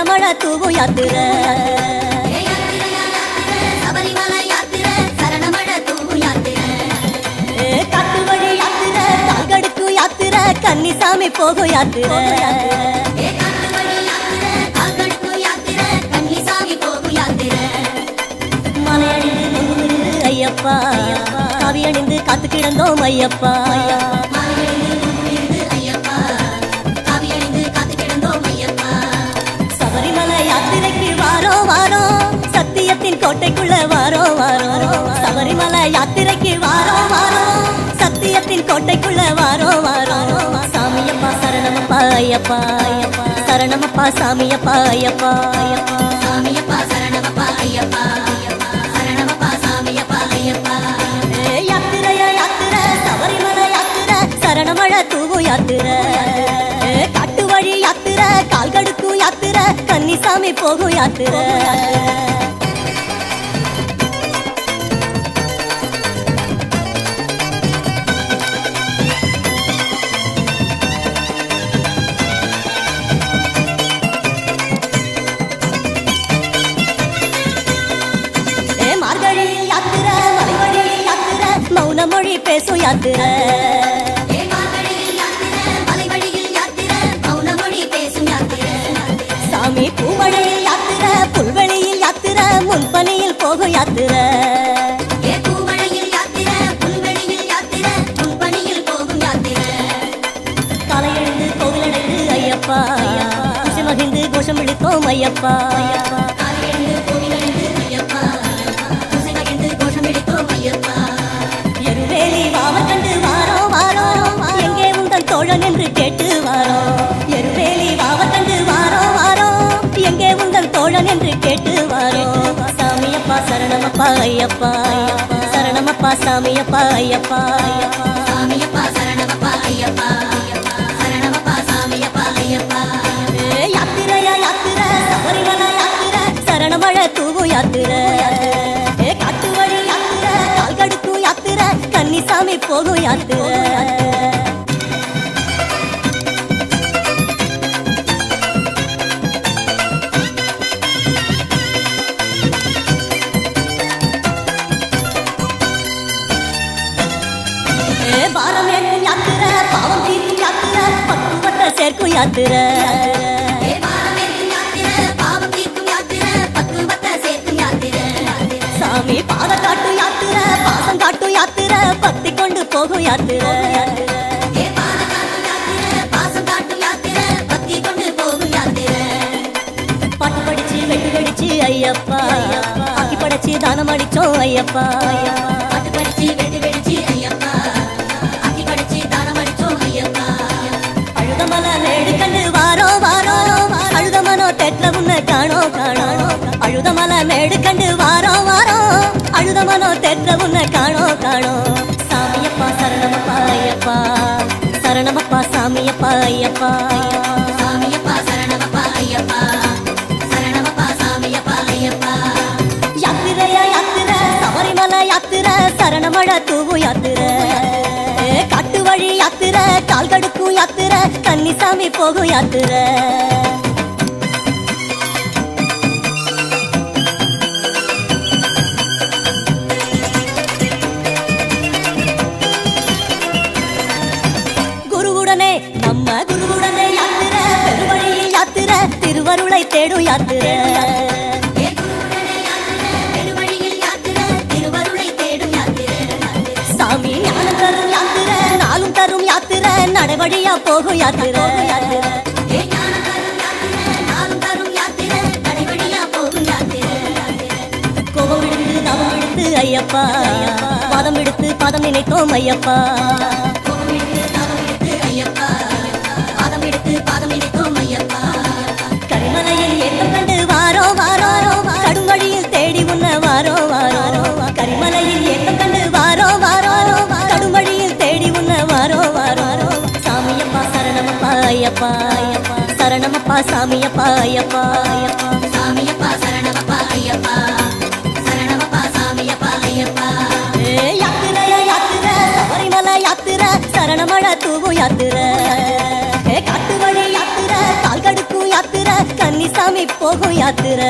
சரணமழை தூவும் யாத்திரை. காட்டு வழி யாத்திரை, கால்கடுக்கும் யாத்திரை, கன்னிசாமி போகும் யாத்திரை. ஐயப்பா காவி அணிந்து காத்து கிடந்தோம் ஐயப்பா. சபரிமலை யாத்திரைக்கு வாரோம் வாரோம், சத்தியத்தின் கோட்டைக்குள்ள வாரோம் வாரோம். சபரிமலை யாத்திரைக்கு வாரோம் வாரோம், சத்தியத்தின் கோட்டைக்குள்ள வாரோம் வாரோம். சாமியப்பா சரணமப்பா ஐயப்பா, சரணமப்பா சாமியப்பா ஐயப்பா. சாமியப்பா சரணமப்பா ஐயப்பா, யாத்திரையா யாத்திரை, சபரிமலை யாத்திரை, சரணமழை தூவும் யாத்திரை. காட்டு வழி யாத்திரை, கால்கடுக்கும் யாத்திரை, கன்னிசாமி போகும் யாத்திரை. மொழி பேசும் யாத்திரை. சாமி பூமழையில் யாத்திரை, புல்வெளியில் யாத்திரை, முன்பனியில் போகும் யாத்திரை. காலையெழுந்து கோவிலடைந்து ஐயப்பா, குஷி மகிழ்ந்து கோஷம் இழுத்தோம் ஐயப்பா. தோழன் என்று கேட்டு வாரோம், எருவேலி வாவக்கண்டு வாரோம் வாரோம், எங்கே உங்கள் தோழன் என்று கேட்டு வாரோம். சாமியப்பா சரணமப்பா ஐயப்பா, சரணமப்பா சாமியப்பா ஐயப்பா. சாமியப்பா சரணமப்பா ஐயப்பா, சரணமப்பா சாமியப்பா ஐயப்பா. யாத்திரையா யாத்திரை, சபரிமலை யாத்திரை, சரணமழை தூவும் யாத்திரை. காட்டு வழி யாத்திரை, கால்கடுக்கும் யாத்திரை, கன்னிசாமி போகும் யாத்திரை. பாரம் ஏற்கும் யாத்திரை, பாவம் தீர்க்கும் யாத்திரை, பக்குவத்தை சேர்க்கும் யாத்திரை. சாமி பாத காட்டும் யாத்திரை, பாசம் காட்டும் யாத்திரை, பக்தி கொண்டு போகும் யாத்திரை. பாட்டு படிச்சு வெட்டு கடிச்சு ஐயப்பா, ஆக்கி படைச்சு தானம் அடிச்சோம் ஐயப்பா. பாட்டு படிச்சு வெட்டு கடிச்சு ஐயப்பா, அழுதமலை மேடு கண்டு வாரோம் வாரோம், அழுதமனோ தெற்ற உன்னை காணோ காணோ. சாமியப்பா சரணமப்பா ஐயப்பா, சரணமப்பா சாமியப்பா ஐயப்பா. சாமியப்பா சரணமப்பா ஐயப்பா, சரணமப்பா சாமியப்பா ஐயப்பா. யாத்திரையா யாத்திரை, சபரிமலை யாத்திரை, சரணமழை தூவும் யாத்திரை. காட்டு வழி யாத்திரை, கால்கடுக்கும் யாத்திரை, கன்னிசாமி போகும் யாத்திரை. நம்ம குருவுடனே யாத்திரை, பெருவழியில் யாத்திரை, திருவருளை தேடும் யாத்திரை. சாமி ஞானம் தரும் யாத்திரை, நாளும் தரும் யாத்திரை, நடைவழியா போகும் யாத்திரை. கோபம் எடுத்து தவம் எடுத்து ஐயப்பா, பாதம் எடுத்து பாதம் நினைத்தோம் ஐயப்பா. கரிமலையில் ஏற்றம் கண்டு வாரோ வாரோ, கடும் வழியில் தேடி உன்ன வாரோ வாரோ. கரிமலையில் ஏற்றம் கண்டு வாரோ வாரோ, கடும் வழியில் தேடி உன்ன வாரோ வாரோ. சாமியப்பா சரணமப்பா ஐயப்பா, சரணமப்பா சாமியப்பா ஐயப்பா. சாமியப்பா சரணமப்பா ஐயப்பா, சரணமப்பா சாமியப்பா ஐயப்பா. யாத்திரையா யாத்திரை, சபரிமலை யாத்திரை, சரணமழை தூவும் யாத்திரை. காட்டு வழி யாத்திரை, கால்கடுக்கும் யாத்திரை, பழனிசாமி போகும் யாத்திரை